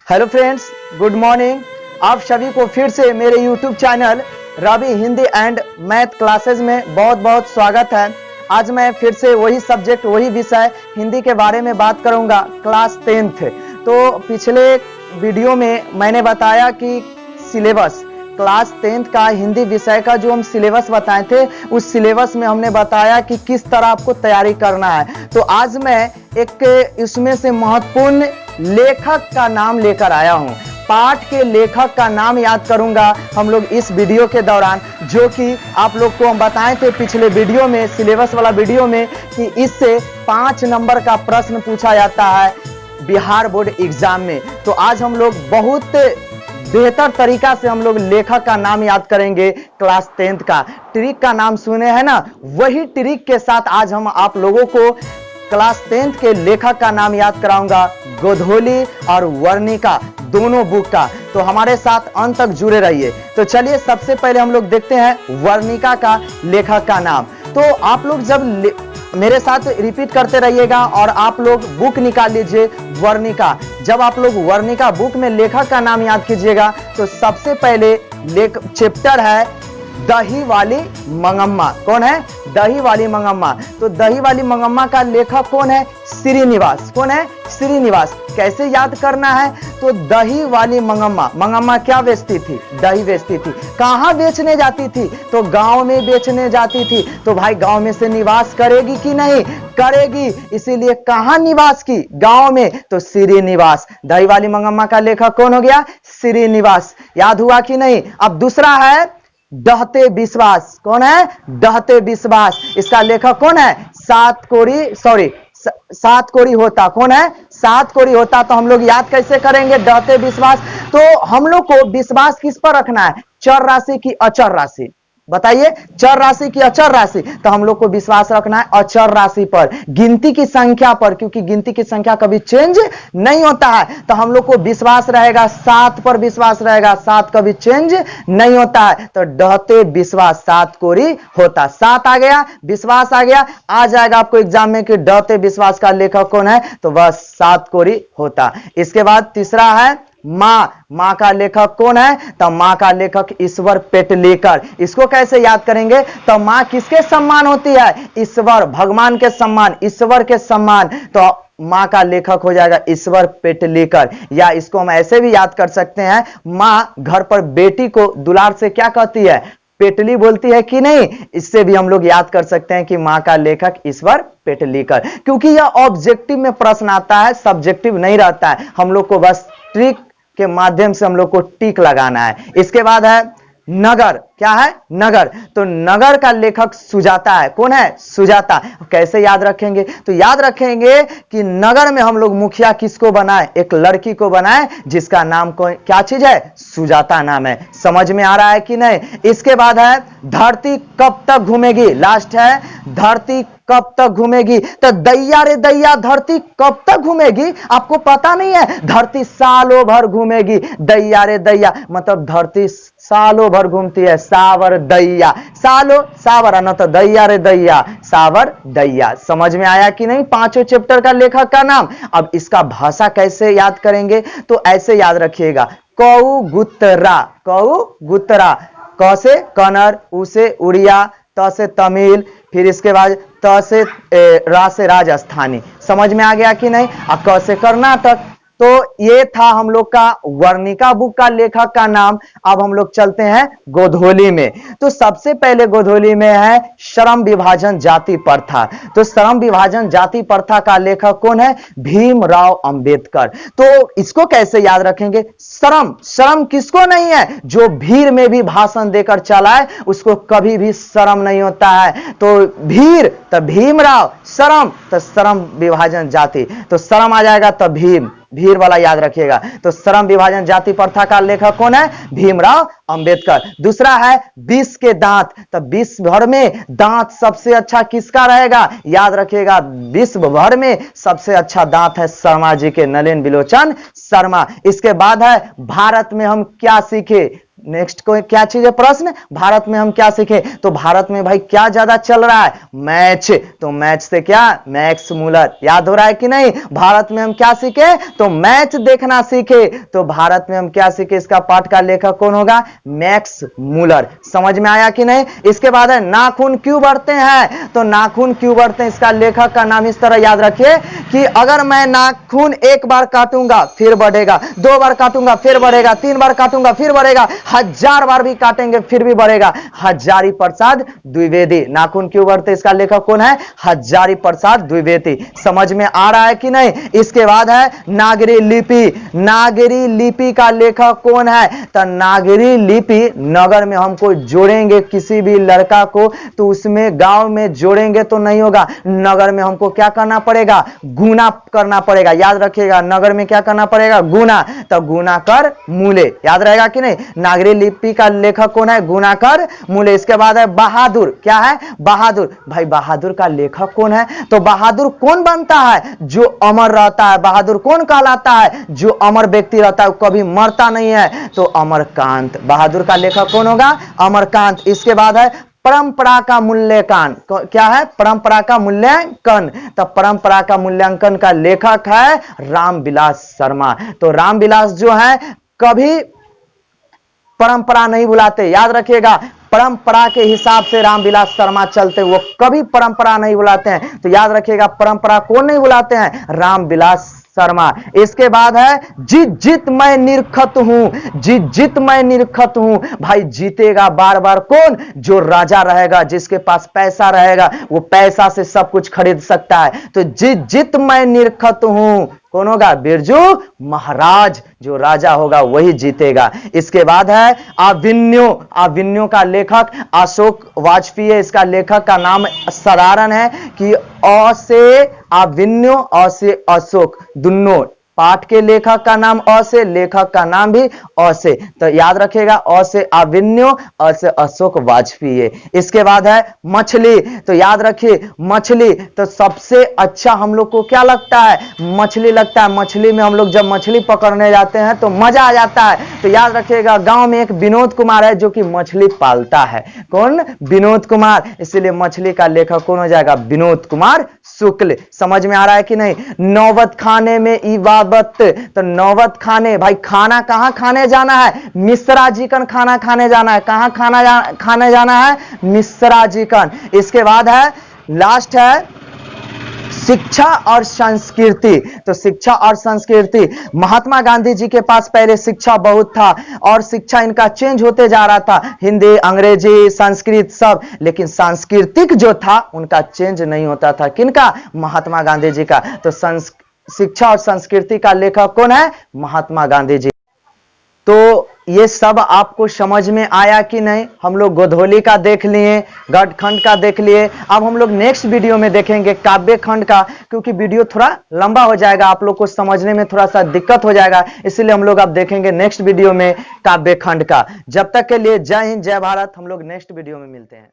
Hello friends, good morning. आप सभी को फिर से मेरे YouTube channel Ravi Hindi and math classes में बहुत बहुत स्वागत है। आज मैं फिर से वही सब्जेक्ट, वही विषय हिंदी के बारे में बात करूंगा, क्लास 10th। तो पिछले वीडियो में मैंने बताया कि सिलेबस क्लास 10th का हिंदी विषय का जो हम सिलेबस बताए थे, उस सिलेबस में हमने बताया कि किस तरह आपको तैयारी करना है। तो आज मैं एक इसमें से महत्वपूर्ण लेखक का नाम लेकर आया हूं। पाठ के लेखक का नाम याद करूंगा हम लोग इस वीडियो के दौरान, जो कि आप लोग को हम बताए थे पिछले वीडियो में, सिलेबस वाला वीडियो में, कि इससे 5 नंबर का प्रश्न पूछा जाता है बिहार बोर्ड एग्जाम में। तो आज हम लोग बहुत बेहतर तरीका से हम लोग लेखक का नाम याद करेंगे। क्लास 10th का ट्रिक का नाम सुने हैं ना, वही ट्रिक के साथ आज हम आप लोगों को क्लास 10th के लेखक का नाम याद कराऊंगा, गोधोली और वर्णिका दोनों बुक का। तो हमारे साथ अंत तक जुड़े रहिए। तो चलिए सबसे पहले हम लोग देखते हैं वर्णिका का लेखक का नाम। तो आप लोग जब मेरे साथ रिपीट करते रहिएगा और आप लोग बुक निकाल लीजिए वर्णिका। जब आप लोग वर्णिका बुक में लेखक का नाम याद कीजिएगा तो सबसे पहले चैप्टर है दही वाली मंगम्मा। कौन है? दही वाली मंगम्मा। तो दही वाली मंगम्मा का लेखक कौन है? श्रीनिवास। कौन है? श्रीनिवास। कैसे याद करना है? तो दही वाली मंगम्मा, मंगम्मा क्या बेचती थी? दही बेचती थी। कहां बेचने जाती थी? तो गांव में बेचने जाती थी। तो भाई गांव में से निवास करेगी कि नहीं? करेगी। इसीलिए कहां निवास की? गांव में। तो श्रीनिवास। दही वाली मंगम्मा का लेखक कौन हो गया? श्रीनिवास। याद हुआ कि नहीं? अब दूसरा है डहते विश्वास। कौन है? डहते विश्वास। इसका लेखक कौन है? सात कोरी होता। कौन है? सात कोरी होता। तो हम लोग याद कैसे करेंगे डहते विश्वास? तो हम लोग को विश्वास किस पर रखना है? चर राशि की अचर राशि। बताइए, चर राशि की अचर राशि। तो हम लोग को विश्वास रखना है अचर राशि पर, गिनती की संख्या पर, क्योंकि गिनती की संख्या कभी चेंज नहीं होता है। तो हम लोग को विश्वास रहेगा 7 पर, विश्वास रहेगा 7 कभी चेंज नहीं होता है। तो डहते विश्वास 7 कोरी होता। 7 आ गया, विश्वास आ गया, आ जाएगा आपको एग्जाम में कि डहते विश्वास का लेखक कौन है? तो बस 7 कोरी होता। इसके बाद तीसरा है मां। मां का लेखक कौन है? तो मां का लेखक ईश्वर पेटलेकर। इसको कैसे याद करेंगे? तो मां किसके सम्मान होती है? ईश्वर, भगवान के सम्मान, ईश्वर के सम्मान। तो मां का लेखक हो जाएगा ईश्वर पेटलेकर। या इसको हम ऐसे भी याद कर सकते हैं, मां घर पर बेटी को दुलार से क्या कहती है? पेटली बोलती है कि नहीं? इससे भी हम लोग याद कर सकते हैं कि मां का लेखक ईश्वर पेटलेकर। क्योंकि यह ऑब्जेक्टिव में प्रश्न आता है, सब्जेक्टिव नहीं रहता है। हम लोग को बस ट्रिक के माध्यम से हम लोग को टिक लगाना है। इसके बाद है नगर। क्या है? नगर। तो नगर का लेखक सुजाता है। कौन है? सुजाता। कैसे याद रखेंगे? तो याद रखेंगे कि नगर में हम लोग मुखिया किसको बनाए? एक लड़की को बनाए जिसका नाम क्या चीज है? सुजाता नाम है। समझ में आ रहा है कि नहीं? इसके बाद है धरती कब तक घूमेगी। लास्ट है धरती कब तक घूमेगी। तो दैया रे दैया, धरती कब तक घूमेगी? आपको पता नहीं है? धरती सालों भर घूमेगी। दैया रे दैया मतलब धरती सालों भर घूमती है। सावर दैया, सालो सावर, न तो दैया रे दैया, सावर दैया। समझ में आया कि नहीं? 5वें चैप्टर का लेखक का नाम। अब इसका भाषा कैसे याद करेंगे? तो ऐसे याद रखिएगा, कौ गुत्तरा। कौ गुत्तरा। क से कन्नड़, उ से उड़िया, त से तमिल, फिर इसके बाद त से रा से राजस्थानी। समझ में आ गया कि नहीं? और क से कर्नाटक। तो ये था हम लोग का वर्णिका बुक का लेखक का नाम। अब हम लोग चलते हैं गोधोली में। तो सबसे पहले गोधोली में है श्रम विभाजन जाति प्रथा। तो श्रम विभाजन जाति प्रथा का लेखक कौन है? भीमराव अंबेडकर। तो इसको कैसे याद रखेंगे? श्रम, श्रम किसको नहीं है? जो भीड़ में भी भाषण देकर चला है उसको कभी भी शर्म नहीं होता है। तो भीड़ तो भीमराव, श्रम तो श्रम विभाजन जाति, तो श्रम आ जाएगा तो भीम, भीड़ वाला याद रखिएगा। तो श्रम विभाजन जाति प्रथा का लेखक कौन है? भीमराव अंबेडकर। दूसरा है विष के दांत। तो विश्व भर में दांत सबसे अच्छा किसका रहेगा? याद रखिएगा, विश्व भर में सबसे अच्छा दांत है शर्मा जी के, नलिन बिलोचन शर्मा। इसके बाद है भारत में हम क्या सीखे? नेक्स्ट को क्या चीज है प्रश्न, भारत में हम क्या सीखे, तो भारत में भाई क्या ज्यादा चल रहा है, मैच, तो मैच से क्या, मैक्स मूलर, याद हो रहा है कि नहीं, भारत में हम क्या सीखे, तो मैच देखना सीखे, तो भारत में हम क्या सीखे, इसका पाठ का लेखक कौन होगा, मैक्स मूलर, समझ में आया कि नहीं। इसके बाद है नाखून क्यों बढ़ते हैं, तो नाखून क्यों बढ़ते हैं, इसका लेखक का नाम इस तरह याद रखिए कि अगर मैं नाखून एक बार काटूंगा फिर बढ़ेगा, 2 बार काटूंगा फिर बढ़ेगा, 3 बार काटूंगा फिर बढ़ेगा, 1000 बार भी काटेंगे फिर भी बढ़ेगा, हजारी प्रसाद द्विवेदी, नाखून क्यों बढ़ते, इसका लेखक कौन है, हजारी प्रसाद द्विवेदी, समझ में आ रहा है कि नहीं। इसके बाद है नागरी लिपि, नागरी लिपि का लेखक कौन है, तो नागरी लिपि नगर में हमको जोड़ेंगे किसी भी लड़का को तो उसमें गांव में जोड़ेंगे तो नहीं होगा, नगर में हमको क्या करना पड़ेगा, गुना करना पड़ेगा, याद रखिएगा नगर में क्या करना पड़ेगा, गुना, तो गुना कर मूले, याद रहेगा कि नहीं। नागरी लिपि का लेखक कौन है, गुना कर मूले। इसके बाद है बहादुर, क्या है, बहादुर, भाई बहादुर का लेखक कौन है, तो बहादुर कौन बनता है, जो अमर रहता है, बहादुर कौन कहलाता है, जो अमर व्यक्ति रहता है, कभी मरता नहीं है, तो अमरकांत, बहादुर का लेखक कौन होगा, अमरकांत। इसके बाद है परंपरा का मूल्यांकन, क्या है, परंपरा का मूल्यांकन, तो परंपरा का मूल्यांकन का लेखक है रामविलास शर्मा, तो रामविलास जो है कभी परंपरा नहीं बुलाते, याद रखिएगा परंपरा के हिसाब से रामविलास शर्मा चलते, वो कभी परंपरा नहीं बुलाते हैं, तो याद रखिएगा परंपरा कौन नहीं बुलाते हैं, रामविलास शर्मा। इसके बाद है जीत जीत मैं निरखत हूं, जीत जीत मैं निरखत हूं, भाई जीतेगा बार बार कौन, जो राजा रहेगा, जिसके पास पैसा रहेगा, वो पैसा से सब कुछ खरीद सकता है, तो जीत जीत मैं निरखत हूं कौन होगा, बिरजू महाराज, जो राजा होगा वही जीतेगा। इसके बाद है अभिन्यो, अभिन्यो का लेखक अशोक वाजपेयी है, इसका लेखक का नाम साधारण है कि अ से अभिन्यो, अ से अशोक, दोनों पाठ के लेखक का नाम अ से, लेखक का नाम भी अ से, तो याद रखिएगा अ से अभिन्यो, अ से अशोक वाजपेयी। इसके बाद है मछली, तो याद रखिए मछली, तो सबसे अच्छा हम लोग को क्या लगता है, मछली लगता है, मछली में हम लोग जब मछली पकड़ने जाते हैं तो मजा आ जाता है, तो याद रखिएगा गांव में एक विनोद कुमार है जो कि मछली पालता है, कौन, विनोद कुमार, इसलिए मछली का लेखक कौन हो जाएगा, विनोद कुमार शुक्ल, समझ में आ रहा है कि नहीं। नौबत खाने में इबादत, तो नौबत खाने, भाई खाना कहां खाने जाना है, मिश्रा जी कन खाना खाने जाना है, कहां खाने जाना है, मिश्रा जी कन। इसके बाद है लास्ट है शिक्षा और संस्कृति, तो शिक्षा और संस्कृति, महात्मा गांधी जी के पास पहले शिक्षा बहुत था और शिक्षा इनका चेंज होते जा रहा था, हिंदी, अंग्रेजी, संस्कृत सब, लेकिन सांस्कृतिक जो था उनका चेंज नहीं होता था, किनका, महात्मा गांधी जी का, तो शिक्षा और संस्कृति का लेखक कौन है, महात्मा गांधी जी। तो ये सब आपको समझ में आया कि नहीं, हम लोग गोधोली का देख लिए, गढ़खंड का देख लिए, अब हम लोग नेक्स्ट वीडियो में देखेंगे काव्य खंड का, क्योंकि वीडियो थोड़ा लंबा हो जाएगा, आप लोग को समझने में थोड़ा सा दिक्कत हो जाएगा, इसलिए हम लोग अब देखेंगे नेक्स्ट वीडियो में काव्य खंड का। जब तक के लिए जय हिंद, जय भारत, हम लोग नेक्स्ट वीडियो में मिलते हैं।